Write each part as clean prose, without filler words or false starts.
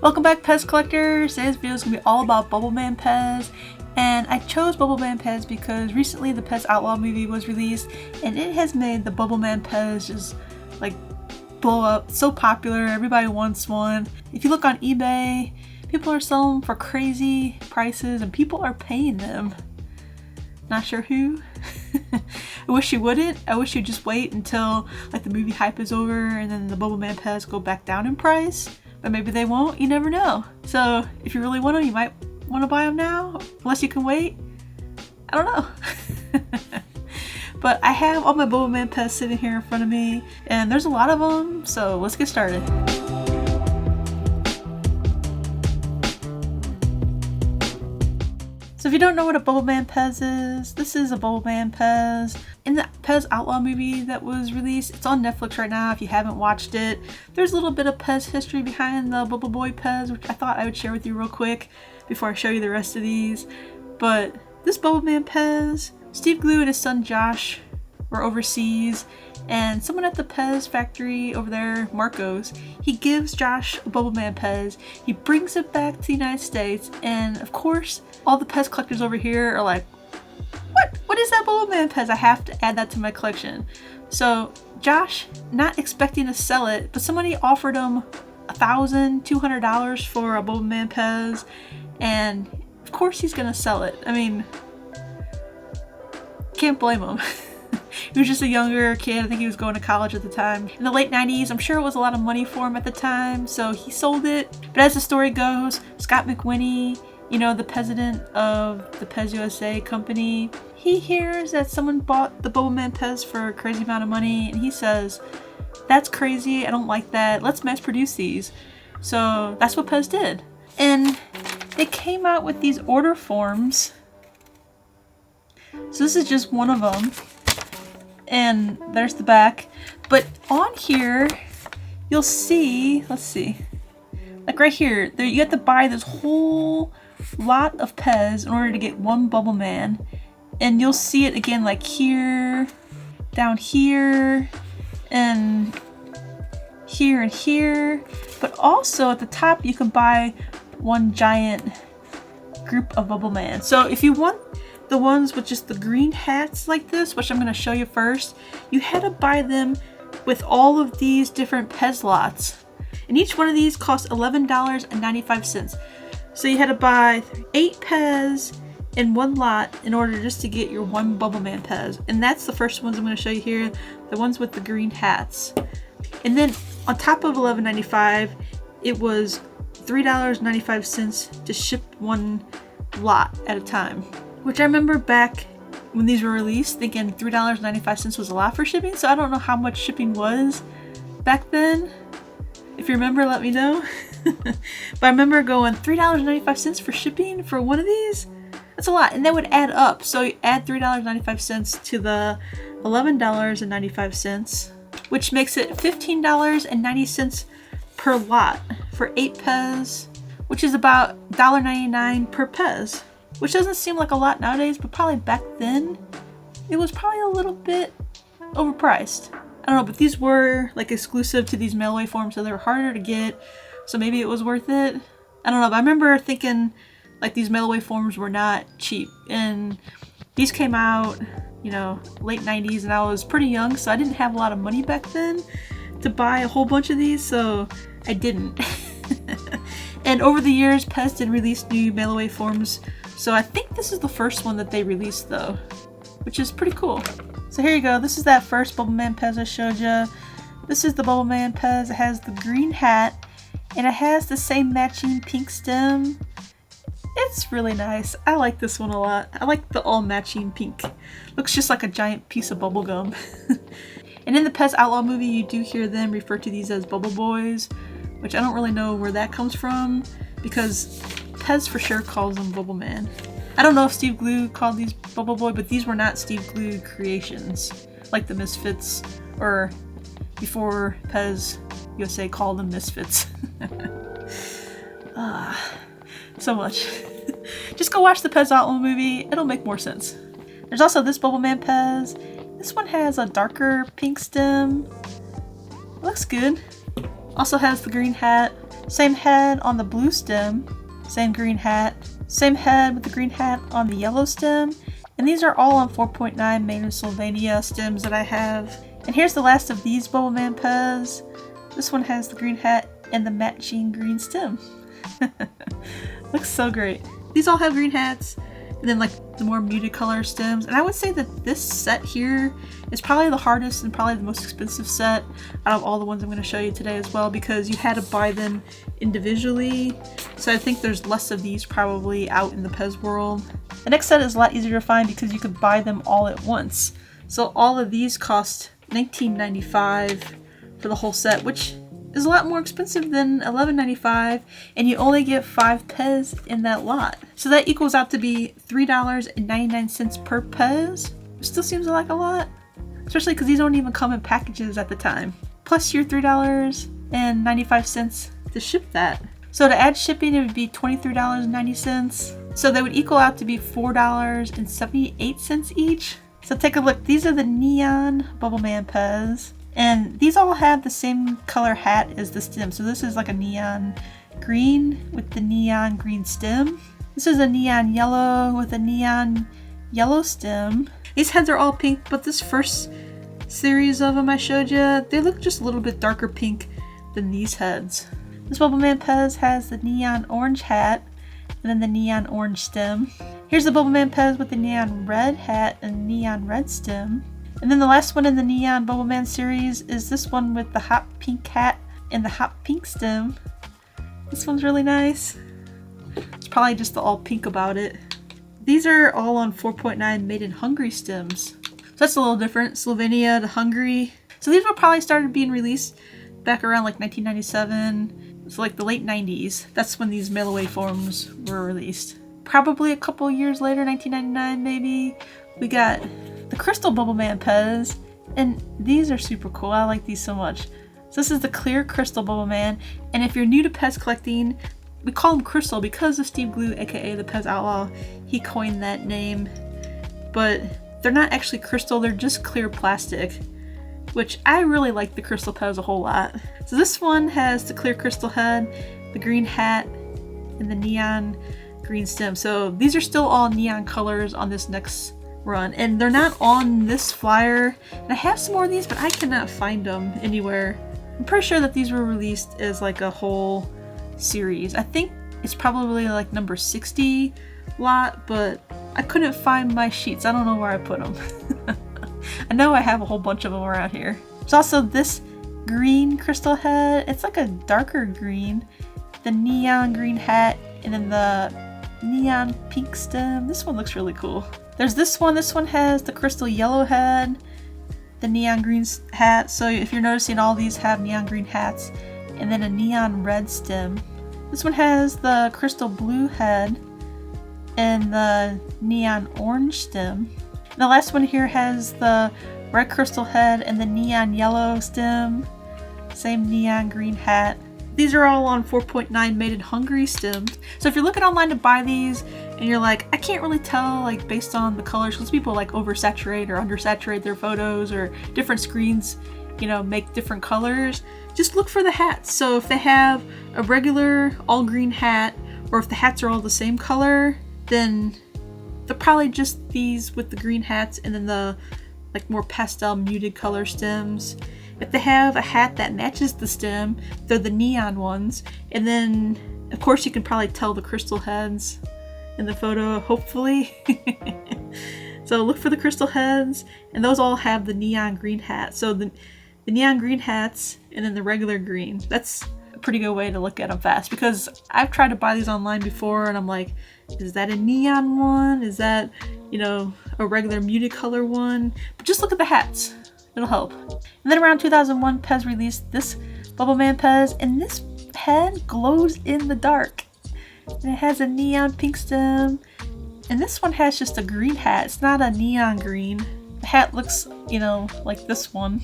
Welcome back, PEZ collectors. Today's video is going to be all about Bubbleman PEZ, and I chose Bubbleman PEZ because recently the PEZ Outlaw movie was released and it has made the Bubbleman PEZ just like blow up. So popular, everybody wants one. If you look on eBay, people are selling them for crazy prices and people are paying them. Not sure who. I wish you wouldn't. I wish you'd just wait until like the movie hype is over and then the Bubbleman PEZ go back down in price. But maybe they won't, you never know. So if you really want them, you might want to buy them now, unless you can wait. I don't know. But I have all my Bubbleman PEZ sitting here in front of me, and there's a lot of them, so let's get started. So if you don't know what a Bubbleman PEZ is, this is a Bubbleman PEZ. In the PEZ Outlaw movie that was released, it's on Netflix right now if you haven't watched it. There's a little bit of PEZ history behind the Bubbleboy PEZ, which I thought I would share with you real quick before I show you the rest of these. But this Bubbleman PEZ, Steve Glue and his son Josh were overseas, and someone at the PEZ factory over there, Marco's, he gives Josh a Bubbleman PEZ. He brings it back to the United States, and of course, all the PEZ collectors over here are like, What is that Bubbleman PEZ? I have to add that to my collection. So Josh, not expecting to sell it, but somebody offered him $1,200 for a Bubbleman PEZ, and of course he's gonna sell it. I mean, can't blame him. He was just a younger kid. I think he was going to college at the time. In the late 90s, I'm sure it was a lot of money for him at the time, so he sold it. But as the story goes, Scott McWhinney, you know, the president of the PEZ USA company, he hears that someone bought the Bubbleman PEZ for a crazy amount of money, and he says, "That's crazy, I don't like that, let's mass produce these." So that's what PEZ did. And they came out with these order forms. So this is just one of them. And there's the back. But on here, you'll see, let's see, like right here, there you have to buy this whole lot of PEZ in order to get one Bubbleman. And you'll see it again like here, down here, and here. But also at the top you can buy one giant group of Bubbleman. So if you want the ones with just the green hats like this, which I'm going to show you first, you had to buy them with all of these different PEZ lots. And each one of these cost $11.95. So you had to buy 8 PEZ in one lot in order just to get your one Bubbleman PEZ. And that's the first ones I'm going to show you here, the ones with the green hats. And then on top of $11.95, it was $3.95 to ship one lot at a time. Which I remember back when these were released thinking $3.95 was a lot for shipping, so I don't know how much shipping was back then. If you remember, let me know. But I remember going $3.95 for shipping for one of these? That's a lot, and that would add up. So you add $3.95 to the $11.95, which makes it $15.90 per lot for 8 PEZ, which is about $1.99 per PEZ. Which doesn't seem like a lot nowadays, but probably back then, it was probably a little bit overpriced. I don't know, but these were like exclusive to these mail-away forms, so they were harder to get, so maybe it was worth it. I don't know, but I remember thinking like these mail-away forms were not cheap, and these came out, you know, late 90s, and I was pretty young, so I didn't have a lot of money back then to buy a whole bunch of these, so I didn't. And over the years, PEZ did release new mail-away forms, so I think this is the first one that they released though, which is pretty cool. So here you go, this is that first Bubbleman PEZ I showed you. This is the Bubbleman PEZ. It has the green hat, and it has the same matching pink stem. It's really nice. I like this one a lot. I like the all matching pink. Looks just like a giant piece of bubble gum. And in the PEZ Outlaw movie, you do hear them refer to these as Bubble Boys, which I don't really know where that comes from, because PEZ for sure calls them Bubbleman. I don't know if Steve Glue called these Bubbleboy, but these were not Steve Glue creations, like the Misfits, or before PEZ USA called them Misfits. So much. Just go watch the PEZ Outlaw movie, it'll make more sense. There's also this Bubbleman PEZ. This one has a darker pink stem. Looks good. Also has the green hat. Same head on the blue stem, same green hat, same head with the green hat on the yellow stem, and these are all on 4.9 made in Slovenia stems that I have. And here's the last of these Bubbleman PEZ. This one has the green hat and the matching green stem. Looks so great. These all have green hats, and then like the more muted color stems. And I would say that this set here is probably the hardest and probably the most expensive set out of all the ones I'm going to show you today as well, because you had to buy them individually. So I think there's less of these probably out in the PEZ world. The next set is a lot easier to find because you could buy them all at once. So all of these cost $19.95 for the whole set, which is a lot more expensive than $11.95, and you only get 5 PEZ in that lot. So that equals out to be $3.99 per PEZ. It still seems like a lot, especially because these don't even come in packages at the time. Plus your $3.95 to ship that. So to add shipping, it would be $23.90. So they would equal out to be $4.78 each. So take a look. These are the neon Bubbleman PEZ. And these all have the same color hat as the stem. So this is like a neon green with the neon green stem. This is a neon yellow with a neon yellow stem. These heads are all pink, but this first series of them I showed you, they look just a little bit darker pink than these heads. This Bubbleman PEZ has the neon orange hat and then the neon orange stem. Here's the Bubbleman PEZ with the neon red hat and neon red stem. And then the last one in the Neon Bubbleman series is this one with the hot pink hat and the hot pink stem. This one's really nice. It's probably just the all pink about it. These are all on 4.9 made in Hungary stems. So that's a little different. Slovenia to Hungary. So these were probably started being released back around like 1997. So like the late 90s. That's when these mail away forms were released. Probably a couple years later, 1999 maybe, we got the Crystal Bubbleman PEZ, and these are super cool. I like these so much. So this is the clear Crystal Bubbleman, and if you're new to PEZ collecting, we call them Crystal because of Steve Glue, aka the PEZ Outlaw. He coined that name, but they're not actually crystal, they're just clear plastic, which I really like the Crystal PEZ a whole lot. So this one has the clear crystal head, the green hat, and the neon green stem. So these are still all neon colors on this next run, and they're not on this flyer. And I have some more of these, but I cannot find them anywhere. I'm pretty sure that these were released as like a whole series. I think it's probably like number 60 lot, but I couldn't find my sheets. I don't know where I put them. I know I have a whole bunch of them around here. There's also this green crystal head. It's like a darker green, the neon green hat, and then the neon pink stem. This one looks really cool. There's this one. This one has the crystal yellow head, the neon green hat. So if you're noticing, all these have neon green hats, and then a neon red stem. This one has the crystal blue head and the neon orange stem. And the last one here has the red crystal head and the neon yellow stem. Same neon green hat. These are all on 4.9 made in Hungary stems. So if you're looking online to buy these and you're like, I can't really tell like based on the colors, because people like oversaturate or undersaturate their photos, or different screens, you know, make different colors, just look for the hats. So if they have a regular all green hat, or if the hats are all the same color, then they're probably just these with the green hats and then the like more pastel muted color stems. If they have a hat that matches the stem, they're the neon ones. And then, of course, you can probably tell the crystal heads in the photo, hopefully. So look for the crystal heads, and those all have the neon green hat. So the neon green hats and then the regular green. That's a pretty good way to look at them fast, because I've tried to buy these online before and I'm like, is that a neon one? Is that, you know, a regular muted color one? But just look at the hats. It'll help. And then around 2001, PEZ released this Bubbleman PEZ, and this head glows in the dark. And it has a neon pink stem, and this one has just a green hat. It's not a neon green. The hat looks, you know, like this one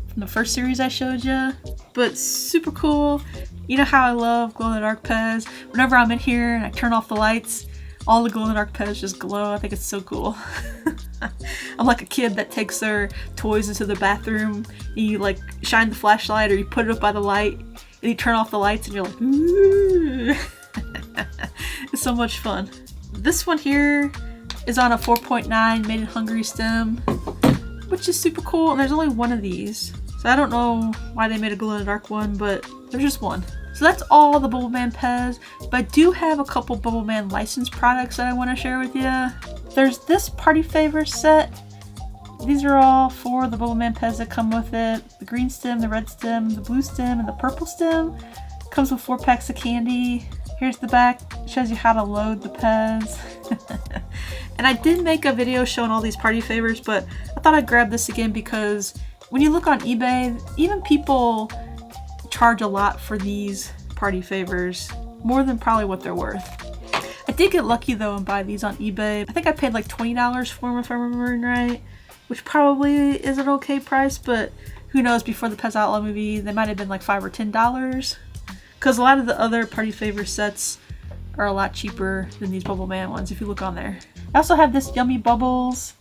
from the first series I showed you, but super cool. You know how I love glow-in-the-dark PEZ. Whenever I'm in here and I turn off the lights, all the glow-in-the-dark PEZ just glow. I think it's so cool. I'm like a kid that takes their toys into the bathroom, and you like shine the flashlight or you put it up by the light, and you turn off the lights and you're like, ooh. It's so much fun. This one here is on a 4.9 made in Hungary stem, which is super cool, and there's only one of these. So I don't know why they made a glow-in-the-dark one, but there's just one. So that's all the Bubbleman PEZ, but I do have a couple Bubbleman licensed products that I want to share with you. There's this Party Favor set. These are all for the Bubbleman PEZ that come with it. The green stem, the red stem, the blue stem, and the purple stem. Comes with 4 packs of candy. Here's the back. It shows you how to load the PEZ. And I did make a video showing all these Party Favors, but I thought I'd grab this again because when you look on eBay, even people charge a lot for these Party Favors, more than probably what they're worth. I did get lucky though and buy these on eBay. I think I paid like $20 for them if I'm remembering right, which probably is an okay price, but who knows, before the PEZ Outlaw movie, they might have been like $5 or $10. Because a lot of the other Party Favor sets are a lot cheaper than these Bubbleman ones if you look on there. I also have this Yummy Bubbles,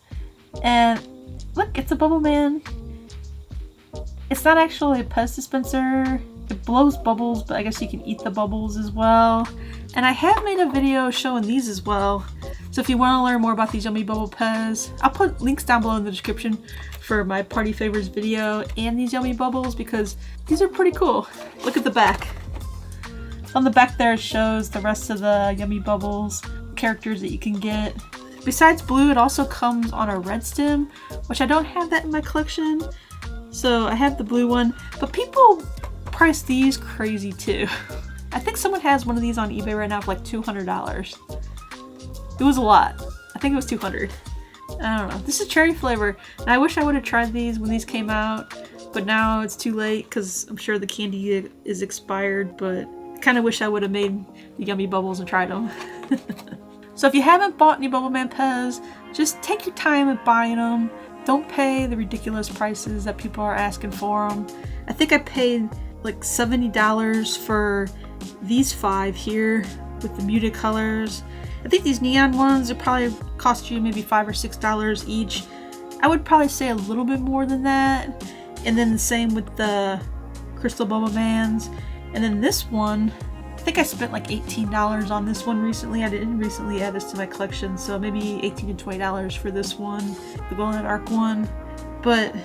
and look, it's a Bubbleman. It's not actually a PEZ dispenser. It blows bubbles, but I guess you can eat the bubbles as well. And I have made a video showing these as well. So if you want to learn more about these Yummy Bubble PEZ, I'll put links down below in the description for my Party Favors video and these Yummy Bubbles because these are pretty cool. Look at the back. On the back there it shows the rest of the Yummy Bubbles characters that you can get. Besides blue, it also comes on a red stem, which I don't have that in my collection. So I have the blue one, but people price these crazy too. I think someone has one of these on eBay right now for like $200. It was a lot. I think it was $200. I don't know. This is cherry flavor, and I wish I would have tried these when these came out, but now it's too late because I'm sure the candy is expired, but I kind of wish I would have made the Yummy Bubbles and tried them. So if you haven't bought any Bubbleman PEZ, just take your time at buying them. Don't pay the ridiculous prices that people are asking for them. I think I paid like $70 for these 5 here with the muted colors. I think these neon ones would probably cost you maybe $5 or $6 each. I would probably say a little bit more than that. And then the same with the Crystal Bubblemans. And then this one, I think I spent like $18 on this one recently. I didn't recently add this to my collection, so maybe $18 to $20 for this one, the glow-in-the-dark one. But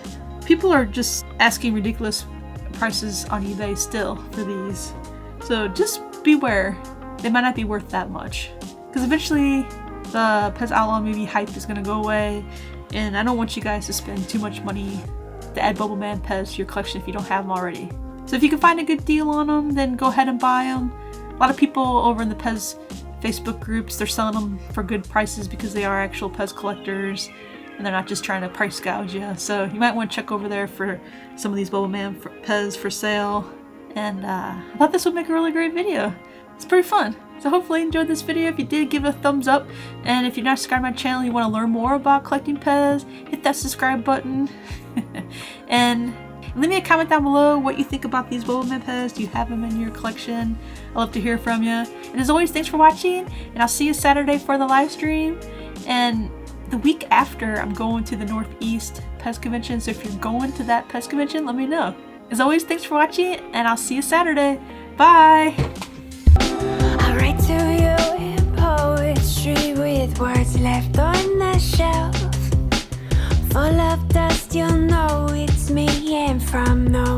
people are just asking ridiculous prices on eBay still for these. So just beware, they might not be worth that much. Because eventually the PEZ Outlaw movie hype is going to go away, and I don't want you guys to spend too much money to add Bubbleman PEZ to your collection if you don't have them already. So if you can find a good deal on them, then go ahead and buy them. A lot of people over in the PEZ Facebook groups, they're selling them for good prices because they are actual PEZ collectors and they're not just trying to price gouge you. So you might want to check over there for some of these Bubbleman PEZ for sale. And I thought this would make a really great video. It's pretty fun. So hopefully you enjoyed this video. If you did, give it a thumbs up. And if you're not subscribed to my channel and you want to learn more about collecting PEZ, hit that subscribe button. And leave me a comment down below what you think about these Bubbleman PEZ. Do you have them in your collection? I'd love to hear from you. And as always, thanks for watching. And I'll see you Saturday for the live stream. And the week after, I'm going to the Northeast PEZ convention. So if you're going to that PEZ convention, let me know. As always, thanks for watching. And I'll see you Saturday. Bye! I write to you in poetry with words left on the shelf. Full of dust, you'll know it's me, and from no